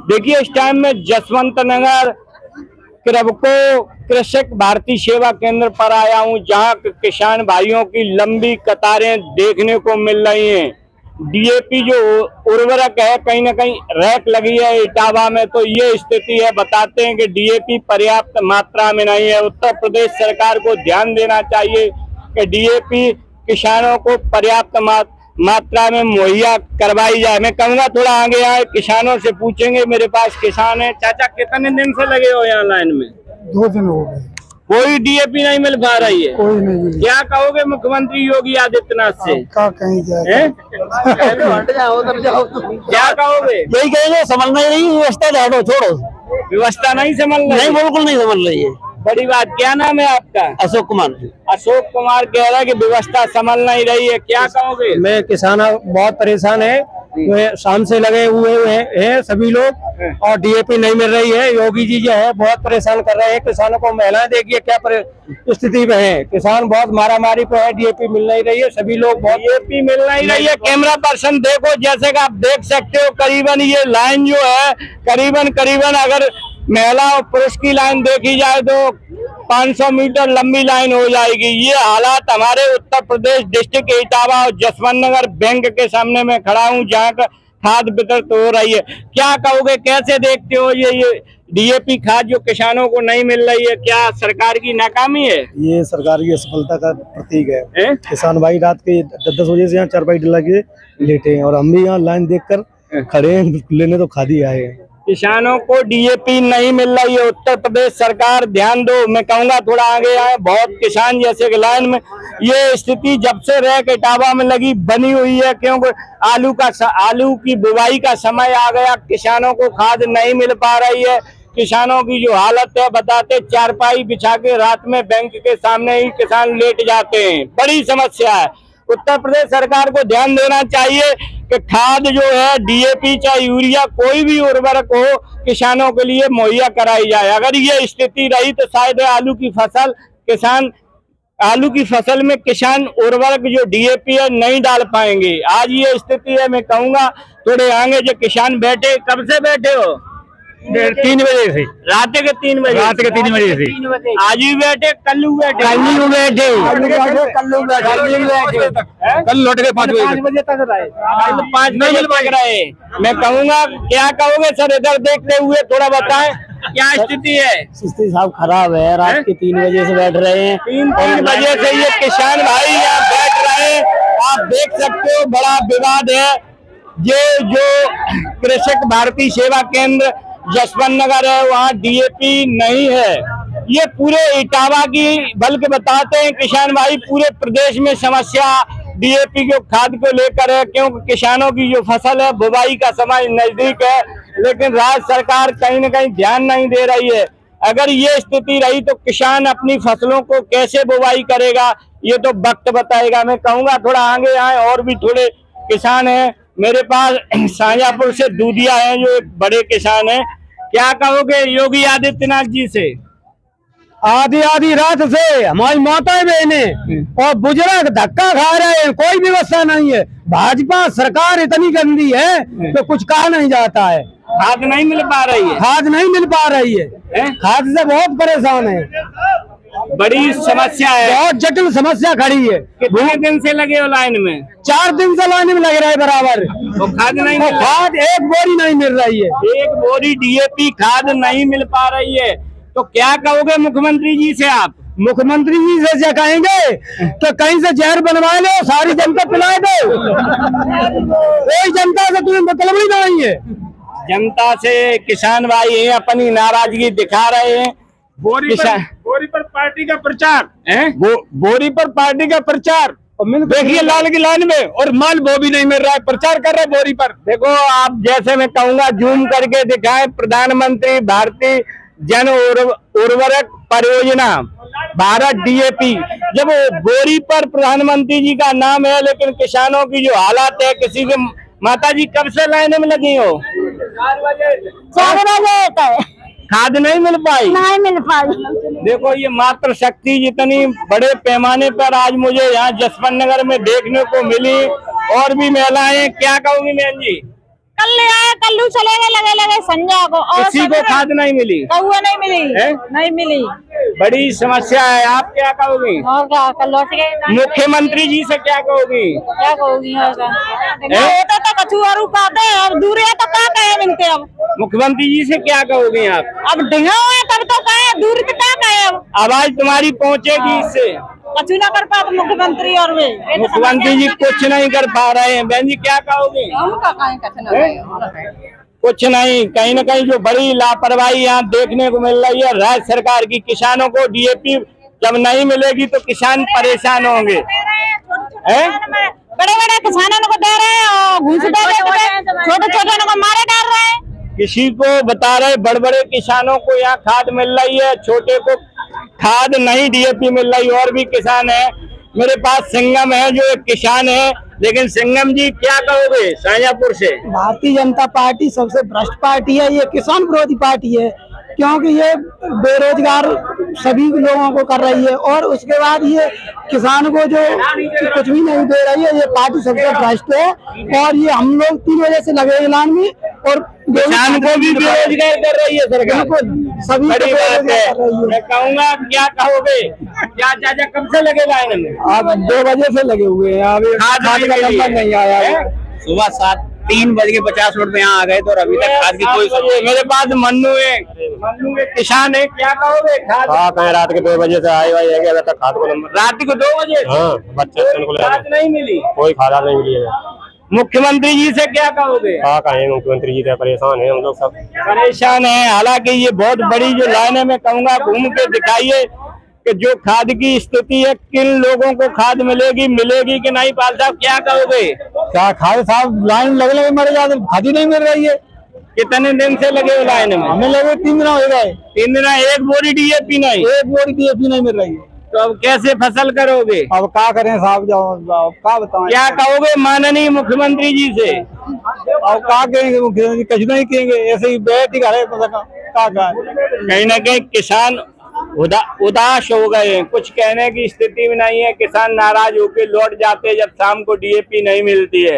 देखिए, इस टाइम में जसवंत नगर कृभको कृषक भारतीय सेवा केंद्र पर आया हूं, जहां किसान भाइयों की लंबी कतारें देखने को मिल रही हैं। डीएपी जो उर्वरक है, कहीं ना कहीं रैक लगी है इटावा में, तो ये स्थिति है। बताते हैं कि डीएपी पर्याप्त मात्रा में नहीं है। उत्तर प्रदेश सरकार को ध्यान देना चाहिए कि डीएपी किसानों को पर्याप्त मात्रा में मुहैया करवाई जाए। मैं कहूँगा थोड़ा आगे आए, किसानों से पूछेंगे। मेरे पास किसान है। चाचा, कितने दिन से लगे हो यहाँ लाइन में? 2 दिन हो गए। कोई डीएपी नहीं मिल पा रही है? कोई नहीं मिली। क्या कहोगे मुख्यमंत्री योगी आदित्यनाथ से? क्या कहीं जाए? क्या कहोगे? यही कहेंगे, संभल नहीं व्यवस्था, हटो छोड़ो। व्यवस्था नहीं संभल रही? नहीं, बिल्कुल नहीं संभल रही है। बड़ी बात। क्या नाम है आपका? अशोक कुमार। अशोक कुमार कह रहा है कि व्यवस्था संभल नहीं रही है। क्या कहोगे? मैं किसान बहुत परेशान है, शाम से लगे हुए हैं सभी लोग, और डीएपी नहीं मिल रही है। योगी जी जो है बहुत परेशान कर रहे हैं किसानों को। महिलाएं देखिए क्या स्थिति में है। किसान बहुत मारामारी पे है, डीएपी मिल नहीं रही है। सभी लोग बहुत डीएपी मिल नहीं रही है। कैमरा पर्सन देखो, जैसे कि आप देख सकते हो, करीबन ये लाइन जो है, करीबन अगर महिला और पुरुष की लाइन देखी जाए तो 500 मीटर लंबी लाइन हो जाएगी। ये हालात हमारे उत्तर प्रदेश डिस्ट्रिक्ट इटावा और जसवंत नगर बैंक के सामने में खड़ा हूँ, जहाँ का खाद वितरित हो रही है। क्या कहोगे, कैसे देखते हो ये डीएपी खाद जो किसानों को नहीं मिल रही है? क्या सरकार की नाकामी है? ये सरकार की असफलता का प्रतीक है। किसान भाई रात के 10 बजे से यहाँ चारपाई डला के लेटे हैं, और हम भी यहाँ लाइन देखकर खड़े हैं लेने, तो खादी आए हैं। किसानों को डीएपी नहीं मिल रही है। उत्तर प्रदेश सरकार ध्यान दो। मैं कहूँगा थोड़ा आगे आए। बहुत किसान जैसे कि लाइन में, ये स्थिति जब से रैक इटावा में लगी बनी हुई है, क्योंकि आलू की बुवाई का समय आ गया। किसानों को खाद नहीं मिल पा रही है। किसानों की जो हालत है, बताते चारपाई बिछा के रात में बैंक के सामने ही किसान लेट जाते हैं। बड़ी समस्या है। उत्तर प्रदेश सरकार को ध्यान देना चाहिए कि खाद जो है, डीएपी चाहे यूरिया, कोई भी उर्वरक हो, किसानों के लिए मुहैया कराई जाए। अगर ये स्थिति रही तो शायद आलू की फसल में किसान उर्वरक जो डीएपी है नहीं डाल पाएंगे। आज ये स्थिति है। मैं कहूँगा थोड़े आगे जो किसान बैठे, कब से बैठे हो? 3 बजे से, रात के 3 बजे। रात के 3 बजे से। आज भी बैठे, कल बैठे, कल लौट गए 5 बजे तक। 5 बजे तक रहे। मैं कहूँगा, क्या कहोगे सर? इधर देखते हुए थोड़ा बताएं, क्या स्थिति है? स्थिति साहब खराब है। रात के 3 बजे से बैठ रहे हैं। 3 बजे से ये किसान भाई यहाँ बैठ रहे हैं। आप देख सकते हो, बड़ा विवाद है। ये जो कृषक भारतीय सेवा केंद्र जसवंत नगर है, वहाँ डीएपी नहीं है। ये पूरे इटावा की, बल्कि बताते हैं किसान भाई, पूरे प्रदेश में समस्या डीएपी के खाद को लेकर है, क्योंकि किसानों की जो फसल है, बुवाई का समय नजदीक है, लेकिन राज्य सरकार कहीं न कहीं ध्यान नहीं दे रही है। अगर ये स्थिति रही तो किसान अपनी फसलों को कैसे बुवाई करेगा, ये तो वक्त बताएगा। मैं कहूँगा थोड़ा आगे आए, और भी थोड़े किसान हैं। मेरे पास शाहजहाँपुर से दूधिया है, जो एक बड़े किसान हैं। क्या कहोगे योगी आदित्यनाथ जी से? आधी रात से हमारी माताएं बहनें और बुजुर्ग धक्का खा रहे हैं। कोई व्यवस्था नहीं है। भाजपा सरकार इतनी गंदी है तो कुछ कहा नहीं जाता है। खाद नहीं मिल पा रही है। खाद नहीं मिल पा रही है। खाद से बहुत परेशान है। बड़ी समस्या है, बहुत जटिल समस्या खड़ी है। कितने दिन से लगे हो लाइन में? 4 दिन से लाइन में लग रहा है बराबर। तो खाद नहीं मिल, खाद एक बोरी नहीं मिल रही है। 1 बोरी डीएपी खाद नहीं मिल पा रही है। तो क्या कहोगे मुख्यमंत्री जी से आप? मुख्यमंत्री जी से क्या कहेंगे तो कहीं से जहर बनवा लो, सारी जनता पिला दो। कोई जनता से तुम्हें मतलब ही नहीं है। जनता से किसान भाई अपनी नाराजगी दिखा रहे हैं। बोरी पर पार्टी का प्रचार है। बोरी पर पार्टी का प्रचार देखिए लाल की लाइन में, और माल वो भी नहीं मिल रहा है। प्रचार कर रहे हैं बोरी पर। देखो आप, जैसे मैं कहूँगा जूम करके दिखाएं, प्रधानमंत्री भारतीय जन उर्वरक परियोजना भारत डीएपी, जब बोरी पर प्रधानमंत्री जी का नाम है, लेकिन किसानों की जो हालात है, किसी के माता जी कब से लाइन में लगी हो? 4 बजे खाद नहीं मिल पाई। देखो, ये मातृ शक्ति जितनी बड़े पैमाने पर आज मुझे यहाँ जसवंत नगर में देखने को मिली। और भी महिलाएं, क्या कहूंगी बहन जी? कल ले आए, कल्लू चले गए, लगे संजय को, और किसी को खाद नहीं मिली, कौआ नहीं मिली है? नहीं मिली। बड़ी समस्या है। आप क्या कहोगी? और क्या, कल लौट गए। मुख्यमंत्री जी से क्या कहोगी? क्या कहोगी? होता तो कछु और पाते, अब दूर है तो क्या कहे मिलते। अब मुख्यमंत्री जी से क्या कहोगी आप? अब ढिंगा हुआ है तब तो कहे, दूर तो क्या कहे। अब आवाज तुम्हारी पहुंचेगी इससे। कछु ना कर पाते मुख्यमंत्री, और वे मुख्यमंत्री जी कुछ नहीं कर पा रहे हैं। बहन जी क्या कहोगे? कुछ नहीं, कहीं न कहीं जो बड़ी लापरवाही यहाँ देखने को मिल रही है राज्य सरकार की। किसानों को डीएपी जब नहीं मिलेगी तो किसान परेशान होंगे। बड़े बड़े किसानों को दे रहे हैं और घूस दे रहे हैं, छोटे छोटे को मारे डाल रहे हैं। किसी को बता रहे बड़े बड़े किसानों को यहाँ खाद मिल रही है, छोटे को खाद नहीं डीएपी मिल रही। और भी किसान है, मेरे पास संगम है जो एक किसान है। लेकिन संगम जी क्या कहोगे शाहजहाँपुर से? भारतीय जनता पार्टी सबसे भ्रष्ट पार्टी है, ये किसान विरोधी पार्टी है, क्योंकि ये बेरोजगार सभी लोगों को कर रही है, और उसके बाद ये किसान को जो कुछ भी नहीं दे रही है। ये पार्टी सबसे भ्रष्ट है, और ये हम लोग 3 बजे से लगे ऐलान में, और किसान को भी बेरोजगार कर रही है सरकार। सभी बड़ी बात है। मैं कहूँगा क्या कहोगे? क्या चाचा कब से लगे लाइन में? अब 2 बजे से लगे हुए हैं, अभी खाद का नंबर नहीं आया है। सुबह 3:50 में यहाँ आ गए तो अभी तक खाद की कोई। मेरे पास मन्नू के किसान है, क्या कहोगे? खाद कहीं रात के 2 बजे से आए हुए है, अभी तक खाद को नंबर। रात को 2 बजे खाद नहीं मिली, कोई खाद नहीं मिली है। मुख्यमंत्री जी से क्या कहोगे? कहें मुख्यमंत्री जी से परेशान है, हम लोग सब परेशान है। हालांकि ये बहुत बड़ी जो लाइन है, मैं कहूँगा घूम के दिखाइए कि जो खाद की स्थिति है, किन लोगों को खाद मिलेगी कि नहीं। पाल साहब क्या कहोगे? क्या खाद साहब लाइन लगे मर जाते, खाद ही नहीं मिल रही है। कितने दिन से लगे हो लाइन में? हमें लगे 3 दिन हो गए। 3 दिन, एक बोरी डीएपी नहीं, एक बोरी डीएपी नहीं मिल रही है। तो अब कैसे फसल करोगे? अब क्या करें साहब, जाओ क्या बताएं। क्या कहोगे माननीय मुख्यमंत्री जी से? अब क्या कहेंगे मुख्यमंत्री, कुछ नहीं कहेंगे, ऐसे ही बैठ ही रहे। कहीं न कहीं किसान उदास हो गए हैं, कुछ कहने की स्थिति में नहीं है। किसान नाराज होकर लौट जाते हैं जब शाम को डीएपी नहीं मिलती है।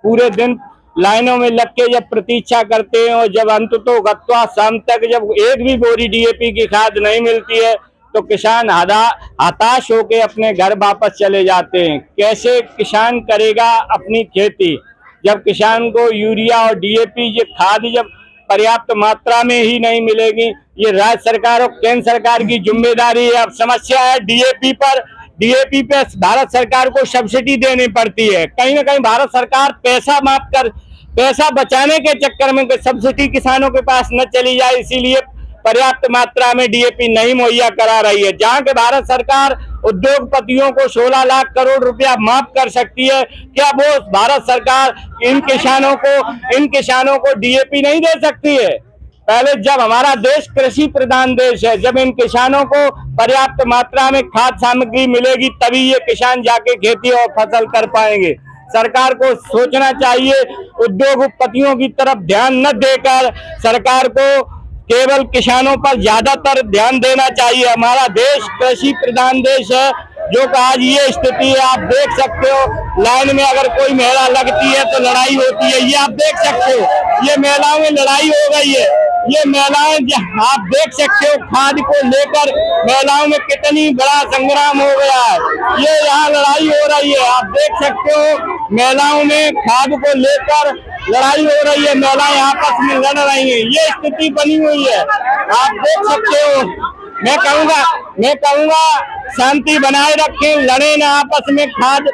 पूरे दिन लाइनों में लग के जब प्रतीक्षा करते हैं, और जब अंततः गत्वा शाम तक जब एक भी बोरी डीएपी की खाद नहीं मिलती है तो किसान हताश होकर अपने घर वापस चले जाते हैं। कैसे किसान करेगा अपनी खेती जब किसान को यूरिया और डीएपी ये खाद जब पर्याप्त मात्रा में ही नहीं मिलेगी? ये राज्य सरकार और केंद्र सरकार की जिम्मेदारी है। अब समस्या है डीएपी पे भारत सरकार को सब्सिडी देनी पड़ती है। कहीं ना कहीं भारत सरकार पैसा बचाने के चक्कर में सब्सिडी किसानों के पास न चली जाए, इसीलिए पर्याप्त मात्रा में डीएपी नहीं मुहैया करा रही है। जहां के भारत सरकार उद्योगपतियों को 16 लाख करोड़ रुपया माफ कर सकती है, क्या वो भारत सरकार इन किसानों को डीएपी नहीं दे सकती है? पहले जब हमारा देश कृषि प्रधान देश है, जब इन किसानों को पर्याप्त मात्रा में खाद्य सामग्री मिलेगी तभी ये किसान जाके खेती और फसल कर पाएंगे। सरकार को सोचना चाहिए, उद्योगपतियों की तरफ ध्यान न देकर सरकार को केवल किसानों पर ज्यादातर ध्यान देना चाहिए। हमारा देश कृषि प्रधान देश है, जो कि आज ये स्थिति है। आप देख सकते हो लाइन में अगर कोई महिला लगती है तो लड़ाई होती है। ये आप देख सकते हो, ये महिलाओं में लड़ाई हो गई है। ये महिलाएं आप देख सकते हो, खाद को लेकर महिलाओं में कितनी बड़ा संग्राम हो गया है। ये यहाँ लड़ाई हो रही है, आप देख सकते हो महिलाओं में खाद को लेकर लड़ाई हो रही है। महिलाएं आपस में लड़ रही हैं, ये स्थिति बनी हुई है, आप देख सकते हो। मैं कहूँगा शांति बनाए रखें, लड़े न आपस में, खाद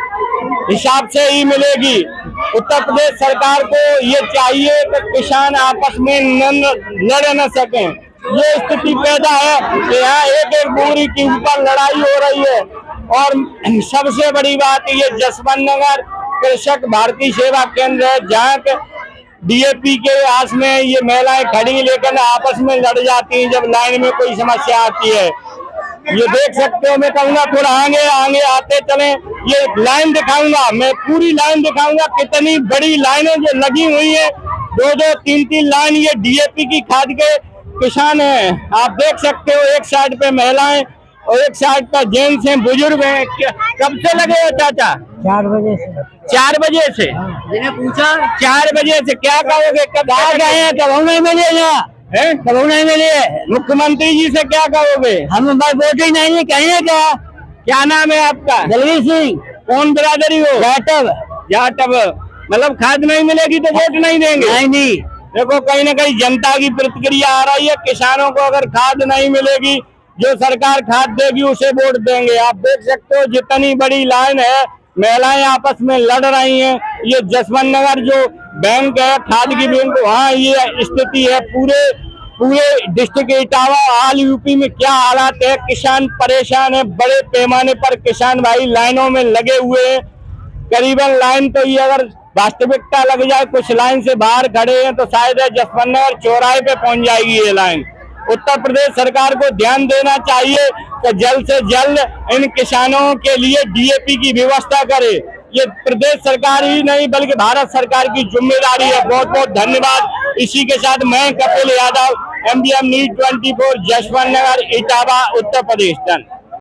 हिसाब से ही मिलेगी। उत्तर प्रदेश सरकार को ये चाहिए कि किसान आपस में लड़ न सकें। ये स्थिति पैदा है कि यहाँ एक बोरी के ऊपर लड़ाई हो रही है। और सबसे बड़ी बात ये जसवंत नगर कृषक भारतीय सेवा केंद्र है, जहाँ डीएपी के आस में ये महिलाएं खड़ी लेकर आपस में लड़ जाती हैं जब लाइन में कोई समस्या आती है। ये देख सकते हो, मैं कहूँगा थोड़ा आगे आते चलें। ये लाइन दिखाऊंगा, मैं पूरी लाइन दिखाऊंगा, कितनी बड़ी लाइनें जो लगी हुई है, 2-2, 3-3 लाइन ये डीएपी की खाद के किसान हैं। आप देख सकते हो, एक साइड पे महिलाएं और एक साइड पर जेंट्स हैं, बुजुर्ग हैं। कब से लगे हो चाचा? 4 बजे से। 4 बजे से जिन्हें पूछा 4 बजे से क्या कहोगे? कब गए? कब नहीं मिले ना, हैं? कब नहीं मिले। मुख्यमंत्री जी से क्या कहोगे? हम बस वोट ही नहीं कहेंगे क्या। क्या नाम है आपका? दलवीर सिंह कौन बिरादरी हो? जाटव। जाटव। मतलब खाद नहीं मिलेगी तो वोट नहीं देंगे? नहीं। देखो कहीं ना कहीं जनता की प्रतिक्रिया आ रही है, किसानों को अगर खाद नहीं मिलेगी, जो सरकार खाद देगी उसे वोट देंगे। आप देख सकते हो जितनी बड़ी लाइन है, महिलाएं आपस में लड़ रही हैं। ये जसवंत नगर जो बैंक है, खाद की बैंक, वहाँ ये स्थिति है। पूरे डिस्ट्रिक्ट इटावा हाल यूपी में क्या हालात है, किसान परेशान है। बड़े पैमाने पर किसान भाई लाइनों में लगे हुए हैं। करीबन लाइन तो ये अगर वास्तविकता लग जाए, कुछ लाइन से बाहर खड़े हैं तो शायद जसवंत नगर चौराहे पे पहुंच जाएगी ये लाइन। उत्तर प्रदेश सरकार को ध्यान देना चाहिए कि जल्द से जल्द इन किसानों के लिए डीएपी की व्यवस्था करे। ये प्रदेश सरकार ही नहीं बल्कि भारत सरकार की जिम्मेदारी है। बहुत बहुत धन्यवाद। इसी के साथ मैं कपिल यादव, MBM न्यूज़ 24, जसवंत नगर, इटावा, उत्तर प्रदेश।